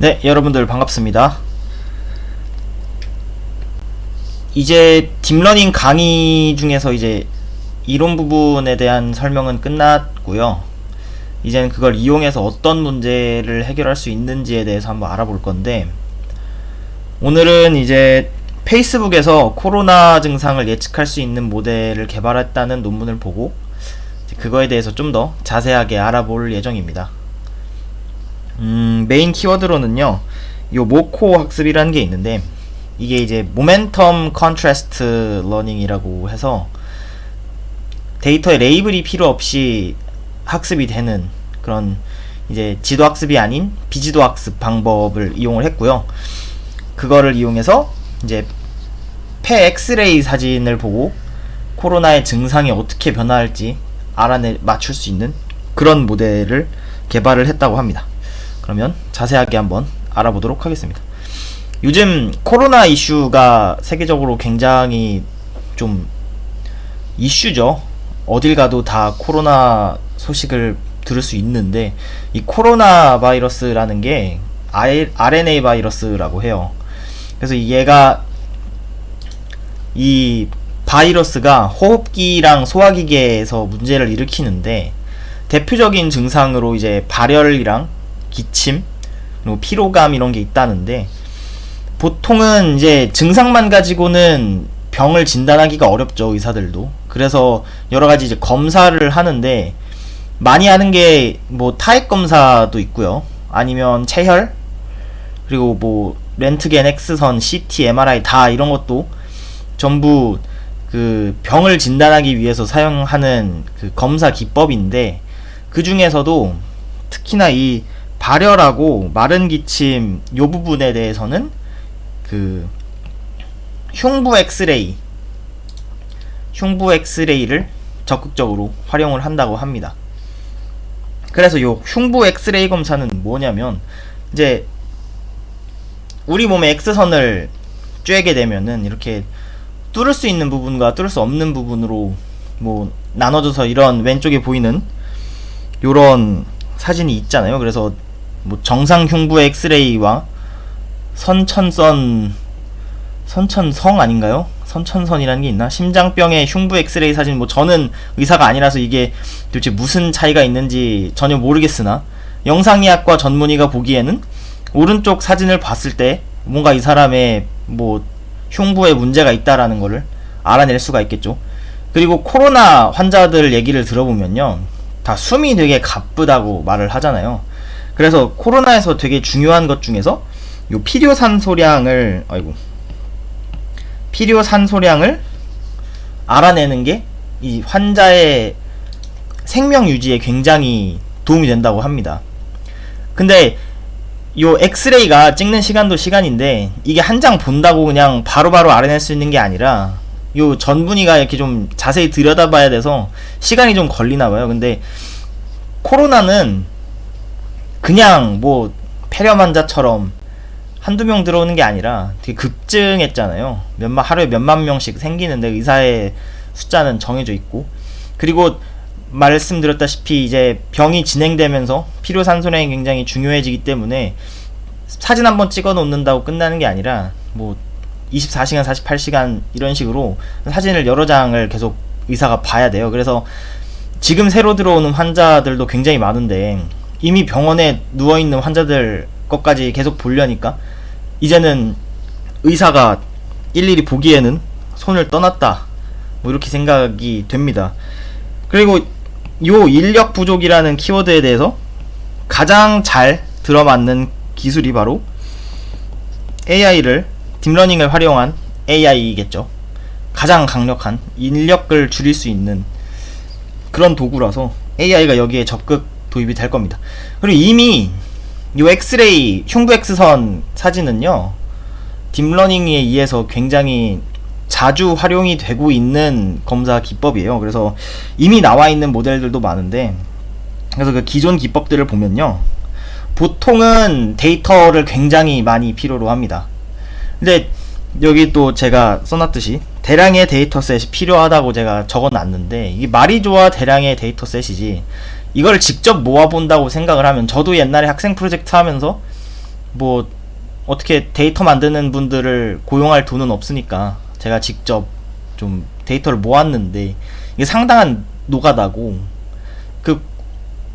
네, 여러분들 반갑습니다. 이제 딥러닝 강의 중에서 이제 이론 부분에 대한 설명은 끝났고요. 이제는 그걸 이용해서 어떤 문제를 해결할 수 있는지에 대해서 한번 알아볼 건데, 오늘은 이제 페이스북에서 코로나 증상을 예측할 수 있는 모델을 개발했다는 논문을 보고 그거에 대해서 좀 더 자세하게 알아볼 예정입니다. 메인 키워드로는요, 요 모코 학습이라는 게 있는데, 이게 이제 모멘텀 컨트래스트 러닝이라고 해서 데이터에 레이블이 필요 없이 학습이 되는 그런 이제 지도 학습이 아닌 비지도 학습 방법을 이용을 했고요. 그거를 이용해서 이제 폐 엑스레이 사진을 보고 코로나의 증상이 어떻게 변화할지 맞출 수 있는 그런 모델을 개발을 했다고 합니다. 그러면 자세하게 한번 알아보도록 하겠습니다. 요즘 코로나 이슈가 세계적으로 굉장히 좀 이슈죠. 어딜 가도 다 코로나 소식을 들을 수 있는데, 이 코로나 바이러스라는 게 RNA 바이러스라고 해요. 그래서 이 바이러스가 호흡기랑 소화기계에서 문제를 일으키는데, 대표적인 증상으로 이제 발열이랑 기침, 그리고 피로감 이런 게 있다는데, 보통은 이제 증상만 가지고는 병을 진단하기가 어렵죠, 의사들도. 그래서 여러 가지 이제 검사를 하는데, 많이 하는 게 뭐 타액 검사도 있고요. 아니면 체혈, 그리고 뭐 렌트겐, 엑스선, CT, MRI 다 이런 것도 전부 그 병을 진단하기 위해서 사용하는 그 검사 기법인데, 그 중에서도 특히나 이 발열하고 마른 기침 요 부분에 대해서는 그 흉부 엑스레이를 적극적으로 활용을 한다고 합니다. 그래서 요 흉부 엑스레이 검사는 뭐냐면, 이제 우리 몸의 X선을 쬐게 되면은 이렇게 뚫을 수 있는 부분과 뚫을 수 없는 부분으로 뭐 나눠져서 이런 왼쪽에 보이는 요런 사진이 있잖아요. 그래서 뭐 정상 흉부의 엑스레이와 선천성 아닌가요? 선천선이라는 게 있나? 심장병의 흉부 엑스레이 사진, 뭐 저는 의사가 아니라서 이게 도대체 무슨 차이가 있는지 전혀 모르겠으나, 영상의학과 전문의가 보기에는 오른쪽 사진을 봤을 때 뭔가 이 사람의 뭐 흉부에 문제가 있다라는 거를 알아낼 수가 있겠죠. 그리고 코로나 환자들 얘기를 들어보면요, 다 숨이 되게 가쁘다고 말을 하잖아요. 그래서 코로나에서 되게 중요한 것 중에서 요 필요산소량을 알아내는 게 이 환자의 생명 유지에 굉장히 도움이 된다고 합니다. 근데 요 엑스레이가 찍는 시간도 시간인데, 이게 한 장 본다고 그냥 바로바로 알아낼 수 있는 게 아니라 요 전문의가 이렇게 좀 자세히 들여다봐야 돼서 시간이 좀 걸리나봐요. 근데 코로나는 그냥 뭐 폐렴 환자처럼 한두 명 들어오는 게 아니라 되게 급증했잖아요. 하루에 몇만 명씩 생기는데 의사의 숫자는 정해져 있고, 그리고 말씀드렸다시피 이제 병이 진행되면서 필요산소량이 굉장히 중요해지기 때문에 사진 한번 찍어 놓는다고 끝나는 게 아니라 뭐 24시간, 48시간 이런 식으로 사진을 여러 장을 계속 의사가 봐야 돼요. 그래서 지금 새로 들어오는 환자들도 굉장히 많은데, 이미 병원에 누워있는 환자들 것까지 계속 보려니까 이제는 의사가 일일이 보기에는 손을 떠났다, 뭐 이렇게 생각이 됩니다. 그리고 요 인력 부족이라는 키워드에 대해서 가장 잘 들어맞는 기술이 바로 딥러닝을 활용한 AI겠죠. 가장 강력한 인력을 줄일 수 있는 그런 도구라서 AI가 여기에 적극 도입이 될 겁니다. 그리고 이미 요 엑스레이 흉부 X선 사진은요, 딥러닝에 의해서 굉장히 자주 활용이 되고 있는 검사 기법이에요. 그래서 이미 나와 있는 모델들도 많은데, 그래서 그 기존 기법들을 보면요, 보통은 데이터를 굉장히 많이 필요로 합니다. 근데 여기 또 제가 써놨듯이 대량의 데이터셋이 필요하다고 제가 적어놨는데, 이게 말이 좋아 대량의 데이터셋이지, 이걸 직접 모아본다고 생각을 하면, 저도 옛날에 학생 프로젝트 하면서 뭐 어떻게 데이터 만드는 분들을 고용할 돈은 없으니까 제가 직접 좀 데이터를 모았는데 이게 상당한 노가다고 그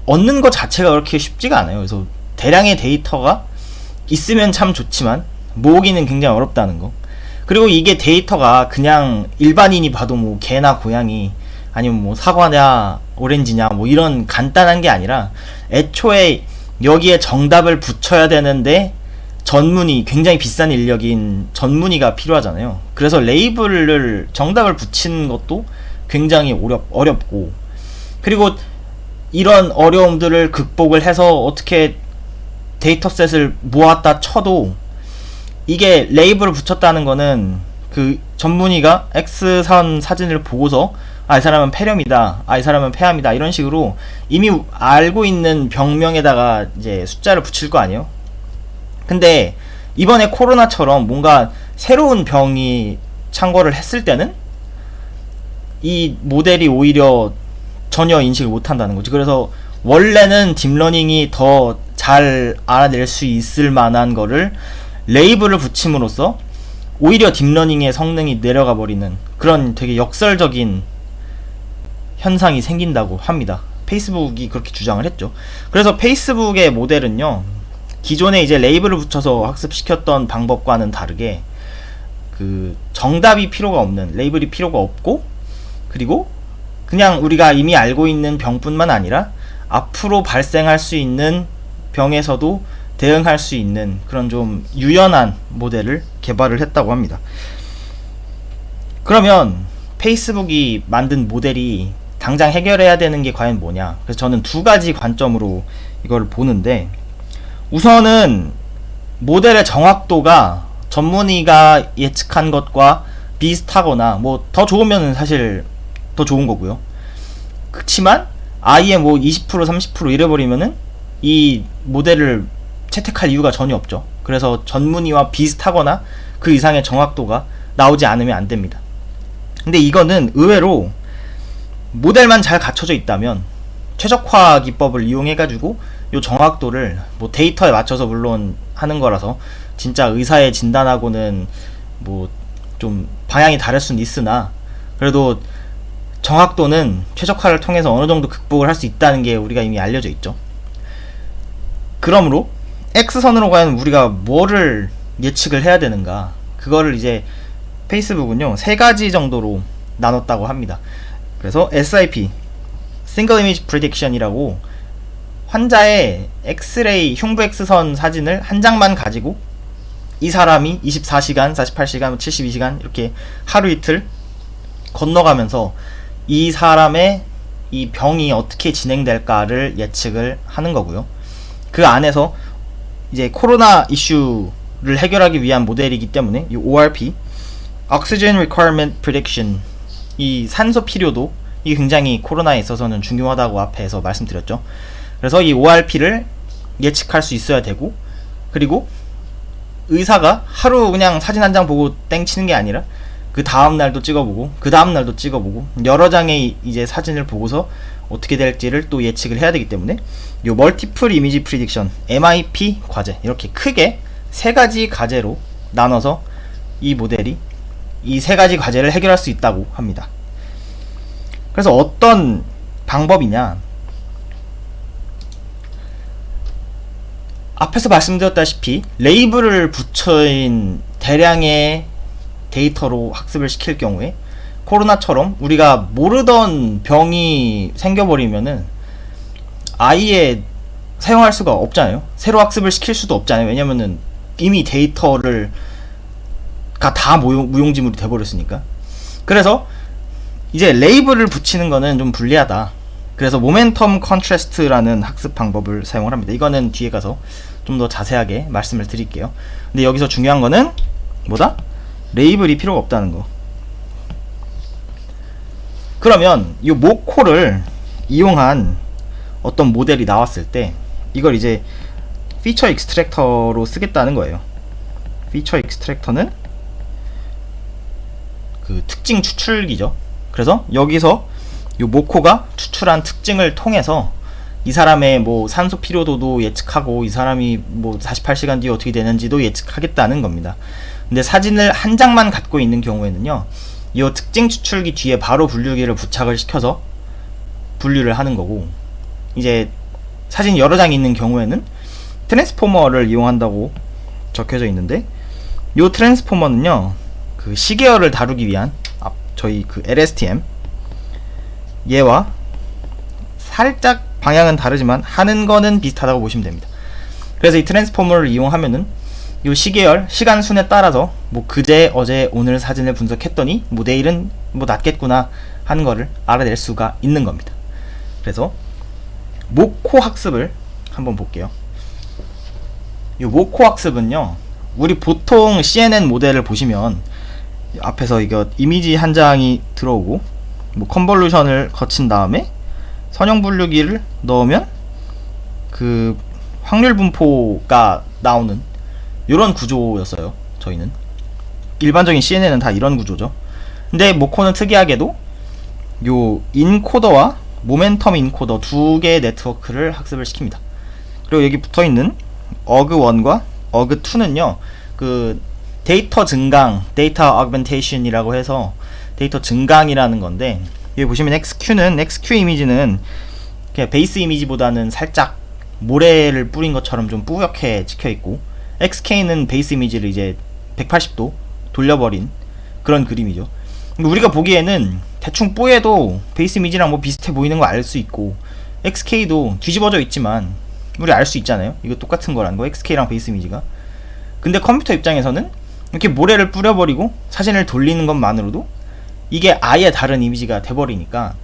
얻는 것 자체가 그렇게 쉽지가 않아요. 그래서 대량의 데이터가 있으면 참 좋지만 모으기는 굉장히 어렵다는 거. 그리고 이게 데이터가 그냥 일반인이 봐도 뭐 개나 고양이 아니면 뭐 사과냐 오렌지냐 뭐 이런 간단한 게 아니라 애초에 여기에 정답을 붙여야 되는데 전문의, 굉장히 비싼 인력인 전문의가 필요하잖아요. 그래서 레이블을 정답을 붙이는 것도 굉장히 어렵고, 그리고 이런 어려움들을 극복을 해서 어떻게 데이터셋을 모았다 쳐도 이게 레이블을 붙였다는 거는 그 전문의가 X선 사진을 보고서 이 사람은 폐렴이다, 이 사람은 폐암이다, 이런 식으로 이미 알고 있는 병명에다가 이제 숫자를 붙일 거 아니에요. 근데 이번에 코로나처럼 뭔가 새로운 병이 창궐을 했을 때는 이 모델이 오히려 전혀 인식을 못한다는 거지. 그래서 원래는 딥러닝이 더 잘 알아낼 수 있을 만한 거를 레이블을 붙임으로써 오히려 딥러닝의 성능이 내려가 버리는 그런 되게 역설적인 현상이 생긴다고 합니다. 페이스북이 그렇게 주장을 했죠. 그래서 페이스북의 모델은요, 기존에 이제 레이블을 붙여서 학습시켰던 방법과는 다르게 그 정답이 필요가 없는, 레이블이 필요가 없고, 그리고 그냥 우리가 이미 알고 있는 병뿐만 아니라 앞으로 발생할 수 있는 병에서도 대응할 수 있는 그런 좀 유연한 모델을 개발을 했다고 합니다. 그러면 페이스북이 만든 모델이 당장 해결해야 되는 게 과연 뭐냐? 그래서 저는 두 가지 관점으로 이걸 보는데, 우선은 모델의 정확도가 전문의가 예측한 것과 비슷하거나 뭐 더 좋으면 사실 더 좋은 거고요. 그치만 아예 뭐 20% 30% 이래버리면은 이 모델을 채택할 이유가 전혀 없죠. 그래서 전문의와 비슷하거나 그 이상의 정확도가 나오지 않으면 안 됩니다. 근데 이거는 의외로 모델만 잘 갖춰져 있다면 최적화 기법을 이용해가지고 요 정확도를 뭐 데이터에 맞춰서 물론 하는 거라서 진짜 의사의 진단하고는 뭐 좀 방향이 다를 수는 있으나 그래도 정확도는 최적화를 통해서 어느 정도 극복을 할 수 있다는 게 우리가 이미 알려져 있죠. 그러므로 X선으로 과연 우리가 뭐를 예측을 해야 되는가, 그거를 이제 페이스북은요 세 가지 정도로 나눴다고 합니다. 그래서 SIP, Single Image Prediction이라고 환자의 엑스레이 흉부 X선 사진을 한 장만 가지고 이 사람이 24시간, 48시간, 72시간 이렇게 하루 이틀 건너가면서 이 사람의 이 병이 어떻게 진행될까를 예측을 하는 거고요. 그 안에서 이제 코로나 이슈를 해결하기 위한 모델이기 때문에 이 ORP, Oxygen Requirement Prediction, 이 산소 필요도 이게 굉장히 코로나에 있어서는 중요하다고 앞에서 말씀드렸죠. 그래서 이 ORP를 예측할 수 있어야 되고, 그리고 의사가 하루 그냥 사진 한 장 보고 땡치는 게 아니라 그 다음 날도 찍어보고 그 다음 날도 찍어보고 여러 장의 이제 사진을 보고서 어떻게 될지를 또 예측을 해야 되기 때문에 요 멀티플 이미지 프리딕션, MIP 과제, 이렇게 크게 세 가지 과제로 나눠서 이 모델이 이 세 가지 과제를 해결할 수 있다고 합니다. 그래서 어떤 방법이냐, 앞에서 말씀드렸다시피 레이블을 붙여인 대량의 데이터로 학습을 시킬 경우에 코로나처럼 우리가 모르던 병이 생겨버리면은 아예 사용할 수가 없잖아요. 새로 학습을 시킬 수도 없잖아요. 왜냐면은 이미 데이터를 다 무용지물이 돼버렸으니까. 그래서 이제 레이블을 붙이는 거는 좀 불리하다. 그래서 모멘텀 컨트래스트라는 학습 방법을 사용을 합니다. 이거는 뒤에 가서 좀 더 자세하게 말씀을 드릴게요. 근데 여기서 중요한 거는 뭐다? 레이블이 필요가 없다는 거. 그러면 이 모코를 이용한 어떤 모델이 나왔을 때 이걸 이제 피처 익스트랙터로 쓰겠다는 거예요. 피처 익스트랙터는 그 특징 추출기죠. 그래서 여기서 이 모코가 추출한 특징을 통해서 이 사람의 뭐 산소 필요도도 예측하고 이 사람이 뭐 48시간 뒤에 어떻게 되는지도 예측하겠다는 겁니다. 근데 사진을 한 장만 갖고 있는 경우에는요, 이 특징 추출기 뒤에 바로 분류기를 부착을 시켜서 분류를 하는 거고, 이제 사진 여러 장 있는 경우에는 트랜스포머를 이용한다고 적혀져 있는데, 이 트랜스포머는요 그 시계열을 다루기 위한 저희 그 LSTM 얘와 살짝 방향은 다르지만 하는 거는 비슷하다고 보시면 됩니다. 그래서 이 트랜스포머를 이용하면은 이 시계열 시간 순에 따라서 뭐 그제 어제 오늘 사진을 분석했더니 뭐 내일은 뭐 낫겠구나 하는 거를 알아낼 수가 있는 겁니다. 그래서 모코 학습을 한번 볼게요. 이 모코 학습은요, 우리 보통 CNN 모델을 보시면 앞에서 이거 이미지 한 장이 들어오고 뭐 컨볼루션을 거친 다음에 선형 분류기를 넣으면 그 확률 분포가 나오는 이런 구조였어요. 저희는 일반적인 CNN은 다 이런 구조죠. 근데 모코는 특이하게도 요 인코더와 모멘텀 인코더 두 개의 네트워크를 학습을 시킵니다. 그리고 여기 붙어있는 어그1과 어그2는요 그 데이터 증강, 데이터 어그멘테이션이라고 해서 데이터 증강이라는 건데, 여기 보시면 XQ 이미지는 그냥 베이스 이미지보다는 살짝 모래를 뿌린 것처럼 좀 뿌옇게 찍혀있고, XK는 베이스 이미지를 이제 180도 돌려버린 그런 그림이죠. 우리가 보기에는 대충 뽀얘도 베이스 이미지랑 뭐 비슷해 보이는 거 알 수 있고, XK도 뒤집어져 있지만 우리 알 수 있잖아요. 이거 똑같은 거라는 거, XK랑 베이스 이미지가. 근데 컴퓨터 입장에서는 이렇게 모래를 뿌려버리고 사진을 돌리는 것만으로도 이게 아예 다른 이미지가 돼버리니까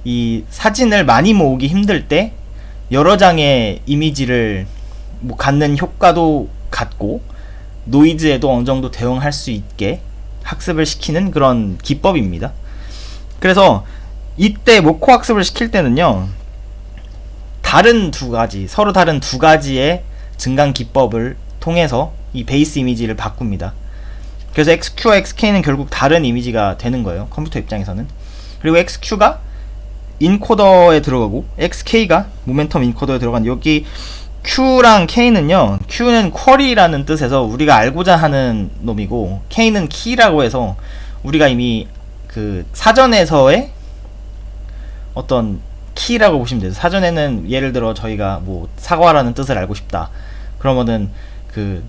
이 사진을 많이 모으기 힘들 때 여러 장의 이미지를 뭐 갖는 효과도 같고 노이즈에도 어느 정도 대응할 수 있게 학습을 시키는 그런 기법입니다. 그래서 이때 모코 학습을 시킬 때는요, 다른 두 가지, 서로 다른 두 가지의 증강 기법을 통해서 이 베이스 이미지를 바꿉니다. 그래서 XQ와 XK는 결국 다른 이미지가 되는 거예요, 컴퓨터 입장에서는. 그리고 XQ가 인코더에 들어가고 XK가 모멘텀 인코더에 들어간, 여기 Q랑 K는요, Q는 쿼리라는 뜻에서 우리가 알고자 하는 놈이고, K는 키라고 해서 우리가 이미 그 사전에서의 어떤 키라고 보시면 돼요. 사전에는 예를 들어 저희가 뭐 사과라는 뜻을 알고 싶다 그러면은 그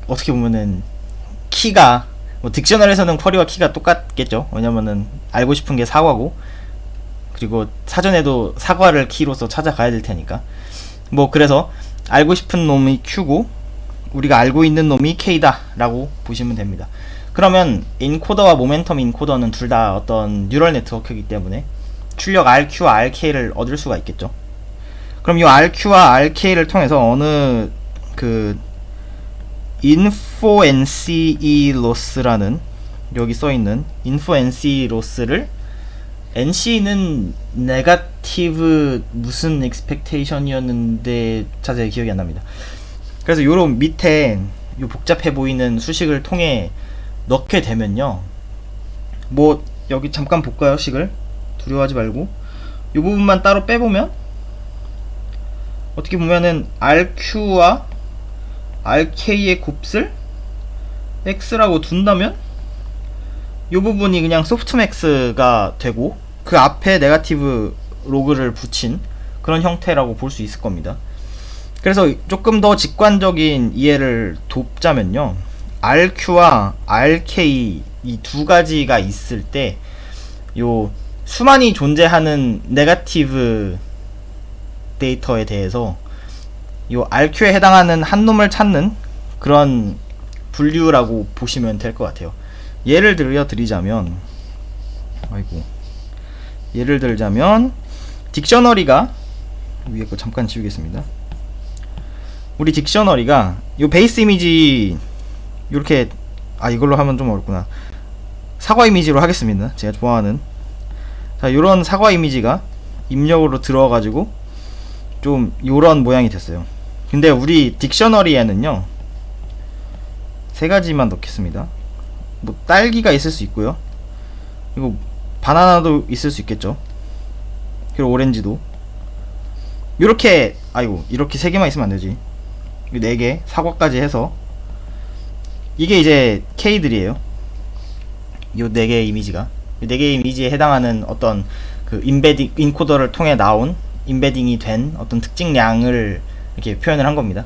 어떻게 보면은 키가 뭐 딕셔너리에서는 쿼리와 키가 똑같겠죠. 왜냐면은 알고 싶은 게 사과고, 그리고 사전에도 사과를 키로서 찾아가야 될 테니까. 뭐 그래서 알고 싶은 놈이 Q고 우리가 알고 있는 놈이 K다 라고 보시면 됩니다. 그러면 인코더와 모멘텀 인코더는 둘 다 어떤 뉴럴 네트워크이기 때문에 출력 RQ와 RK를 얻을 수가 있겠죠. 그럼 이 RQ와 RK를 통해서 어느 그 info NCE loss라는, 여기 써있는 info NCE loss를, NC는 네거티브 무슨 expectation이었는데 자세히 기억이 안 납니다. 그래서 요런 밑에 요 복잡해 보이는 수식을 통해 넣게 되면요, 뭐 여기 잠깐 볼까요? 식을 두려워하지 말고 이 부분만 따로 빼보면 어떻게 보면은 RQ와 RK의 곱슬 X라고 둔다면 이 부분이 그냥 소프트맥스가 되고 그 앞에 네거티브 로그를 붙인 그런 형태라고 볼 수 있을 겁니다. 그래서 조금 더 직관적인 이해를 돕자면요, RQ와 RK 이 두 가지가 있을 때 요 수많이 존재하는 네거티브 데이터에 대해서 요 RQ에 해당하는 한 놈을 찾는 그런 분류라고 보시면 될 것 같아요. 예를 들자면 예를 들자면 딕셔너리가, 위에 거 잠깐 지우겠습니다. 우리 딕셔너리가 요 베이스 이미지 요렇게, 이걸로 하면 좀 어렵구나. 사과 이미지로 하겠습니다. 제가 좋아하는. 자, 요런 사과 이미지가 입력으로 들어가지고 좀 요런 모양이 됐어요. 근데 우리 딕셔너리에는요, 세 가지만 넣겠습니다. 뭐 딸기가 있을 수 있고요, 그리고 바나나도 있을 수 있겠죠. 그리고 오렌지도 이렇게, 아이고, 이렇게 3개만 있으면 안되지. 4개, 사과까지 해서 이게 이제 K들이에요. 요 4개의 이미지가, 이 4개의 이미지에 해당하는 어떤 그 인베딩, 인코더를 통해 나온 인베딩이 된 어떤 특징량을 이렇게 표현을 한 겁니다.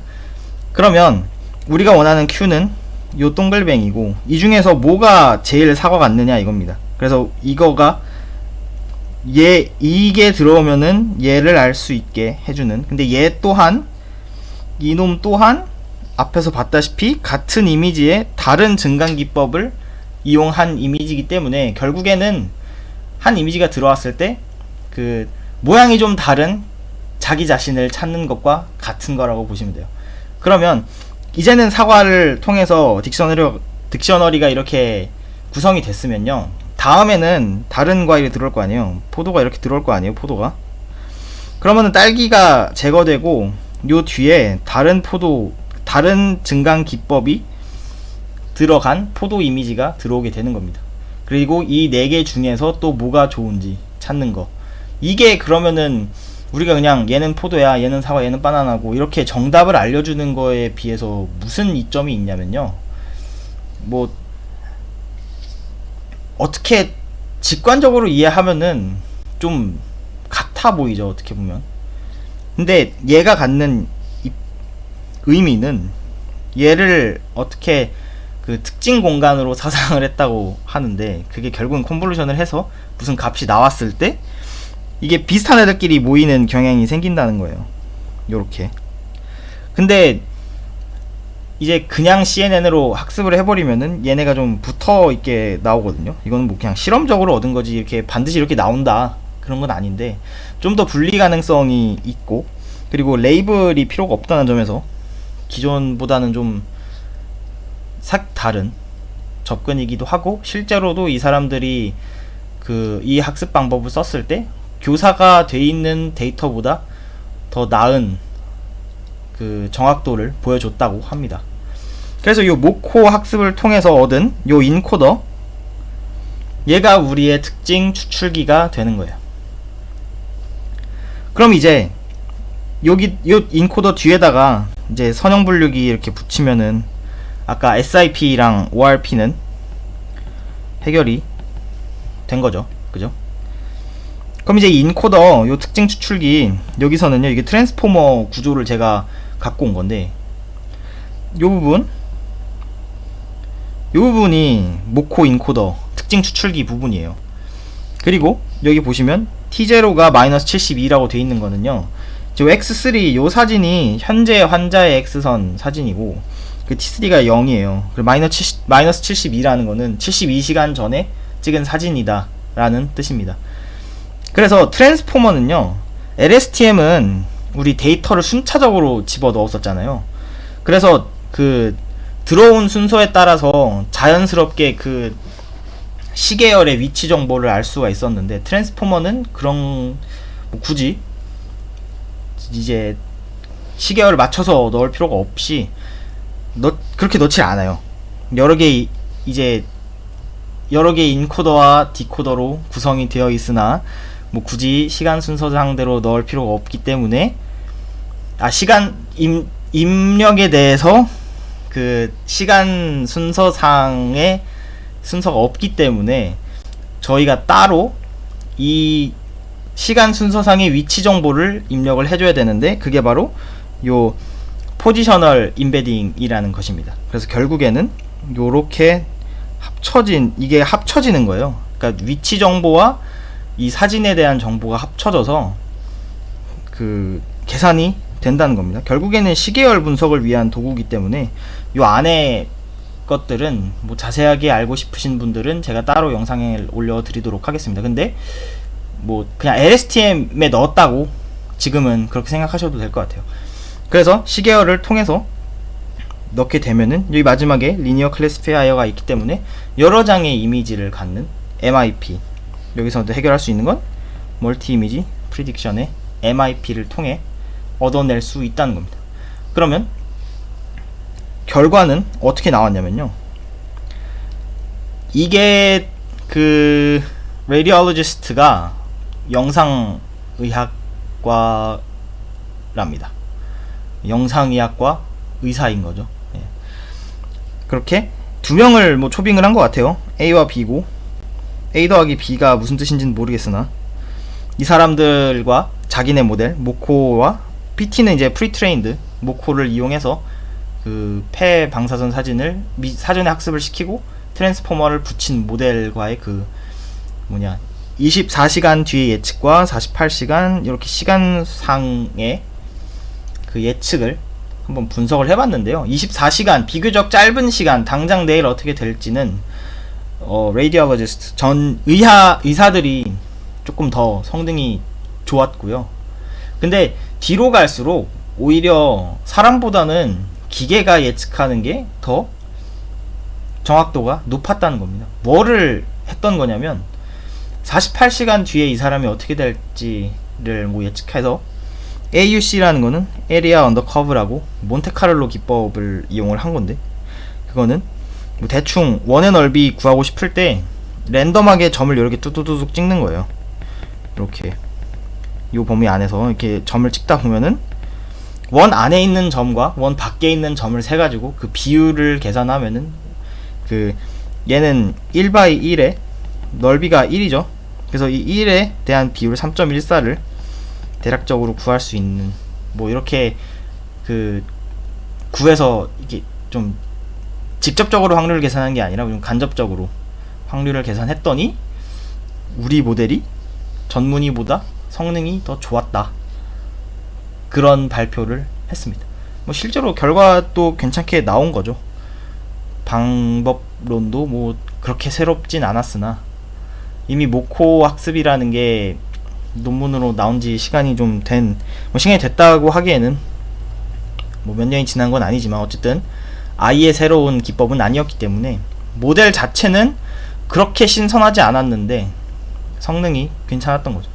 그러면 우리가 원하는 Q는 요 동글뱅이고, 이 중에서 뭐가 제일 사과 같느냐 이겁니다. 그래서 이거가 이게 들어오면은 얘를 알 수 있게 해주는, 근데 얘 또한, 이놈 또한 앞에서 봤다시피 같은 이미지에 다른 증강 기법을 이용한 이미지이기 때문에 결국에는 한 이미지가 들어왔을 때 그 모양이 좀 다른 자기 자신을 찾는 것과 같은 거라고 보시면 돼요. 그러면 이제는 사과를 통해서 딕셔너리가 이렇게 구성이 됐으면요, 다음에는 다른 과일이 들어올 거 아니에요. 포도가 이렇게 들어올 거 아니에요. 포도가. 그러면은 딸기가 제거되고 요 뒤에 다른 증강 기법이 들어간 포도 이미지가 들어오게 되는 겁니다. 그리고 이 4개 중에서 또 뭐가 좋은지 찾는 거. 이게 그러면은 우리가 그냥 얘는 포도야, 얘는 사과, 얘는 바나나고 이렇게 정답을 알려주는 거에 비해서 무슨 이점이 있냐면요, 뭐 어떻게 직관적으로 이해하면은 좀 같아 보이죠, 어떻게 보면. 근데 얘가 갖는 의미는 얘를 어떻게 그 특징 공간으로 사상을 했다고 하는데, 그게 결국은 컨볼루션을 해서 무슨 값이 나왔을 때 이게 비슷한 애들끼리 모이는 경향이 생긴다는 거예요, 요렇게. 근데 이제 그냥 CNN으로 학습을 해버리면은 얘네가 좀 붙어있게 나오거든요. 이거는 뭐 그냥 실험적으로 얻은 거지 이렇게 반드시 이렇게 나온다 그런 건 아닌데, 좀 더 분리 가능성이 있고, 그리고 레이블이 필요가 없다는 점에서 기존보다는 좀 싹 다른 접근이기도 하고, 실제로도 이 사람들이 이 학습 방법을 썼을 때 교사가 돼 있는 데이터보다 더 나은 그 정확도를 보여줬다고 합니다. 그래서 이 모코 학습을 통해서 얻은 이 인코더, 얘가 우리의 특징 추출기가 되는 거예요. 그럼 이제 여기 이 인코더 뒤에다가 이제 선형 분류기 이렇게 붙이면은 아까 SIP랑 ORP는 해결이 된 거죠, 그죠? 그럼 이제 이 인코더, 요 특징 추출기, 여기서는요, 이게 트랜스포머 구조를 제가 갖고 온 건데, 요 부분이 모코 인코더 특징 추출기 부분이에요. 그리고 여기 보시면 T0가 마이너스 72라고 돼 있는 거는요, 저 X3 요 사진이 현재 환자의 X선 사진이고, 그 T3가 0이에요. 그리고 마이너스 72라는 거는 72시간 전에 찍은 사진이다 라는 뜻입니다. 그래서 트랜스포머는요, LSTM은 우리 데이터를 순차적으로 집어 넣었었잖아요. 그래서 그 들어온 순서에 따라서 자연스럽게 그 시계열의 위치 정보를 알 수가 있었는데, 트랜스포머는 그런 뭐 굳이 이제 시계열을 맞춰서 넣을 필요가 없이 그렇게 넣지 않아요. 여러 개의 인코더와 디코더로 구성이 되어 있으나 뭐 굳이 시간 순서 상대로 넣을 필요가 없기 때문에, 시간 입력에 대해서 그 시간 순서상의 순서가 없기 때문에 저희가 따로 이 시간 순서상의 위치 정보를 입력을 해줘야 되는데, 그게 바로 요 포지셔널 인베딩이라는 것입니다. 그래서 결국에는 요렇게 이게 합쳐지는 거예요. 그러니까 위치 정보와 이 사진에 대한 정보가 합쳐져서 그 계산이 된다는 겁니다. 결국에는 시계열 분석을 위한 도구이기 때문에 요 안에 것들은 뭐 자세하게 알고 싶으신 분들은 제가 따로 영상을 올려드리도록 하겠습니다. 근데 뭐 그냥 LSTM에 넣었다고 지금은 그렇게 생각하셔도 될 것 같아요. 그래서 시계열을 통해서 넣게 되면은 여기 마지막에 리니어 클래시파이어가 있기 때문에 여러 장의 이미지를 갖는 MIP, 여기서도 해결할 수 있는 건 멀티 이미지 프리딕션의 MIP를 통해 얻어낼 수 있다는 겁니다. 그러면 결과는 어떻게 나왔냐면요, 이게 그 레디올로지스트가 영상 영상의학과랍니다. 영상의학과 의사인 거죠. 예. 그렇게 두 명을 뭐 초빙을 한 것 같아요. A와 B고, A 더하기 B가 무슨 뜻인지는 모르겠으나 이 사람들과 자기네 모델 모코와 PT는 이제 프리트레인드 모코를 이용해서 그 폐 방사선 사진을 사전에 학습을 시키고 트랜스포머를 붙인 모델과의 그 24시간 뒤의 예측과 48시간 이렇게 시간상의 그 예측을 한번 분석을 해봤는데요. 24시간 비교적 짧은 시간, 당장 내일 어떻게 될지는 레디올로지스트 전 의사들이 조금 더 성능이 좋았고요. 근데 뒤로 갈수록 오히려 사람보다는 기계가 예측하는 게 더 정확도가 높았다는 겁니다. 뭐를 했던 거냐면 48시간 뒤에 이 사람이 어떻게 될지를 뭐 예측해서 AUC라는 거는 Area Under Curve라고 몬테카를로 기법을 이용을 한 건데, 그거는 뭐 대충 원의 넓이 구하고 싶을 때 랜덤하게 점을 이렇게 뚜두두둑 찍는 거예요. 이렇게 요 범위 안에서 이렇게 점을 찍다 보면은 원 안에 있는 점과 원 밖에 있는 점을 세 가지고 그 비율을 계산하면은 그 얘는 1/1에 넓이가 1이죠. 그래서 이 1에 대한 비율 3.14를 대략적으로 구할 수 있는, 뭐 이렇게 그 구해서 이게 좀 직접적으로 확률을 계산한 게 아니라 좀 간접적으로 확률을 계산했더니 우리 모델이 전문의보다 성능이 더 좋았다, 그런 발표를 했습니다. 뭐 실제로 결과도 괜찮게 나온 거죠. 방법론도 뭐 그렇게 새롭진 않았으나 이미 모코 학습이라는 게 논문으로 나온 지 시간이 좀 시간이 됐다고 하기에는 뭐 몇 년이 지난 건 아니지만 어쨌든 아예 새로운 기법은 아니었기 때문에 모델 자체는 그렇게 신선하지 않았는데 성능이 괜찮았던 거죠.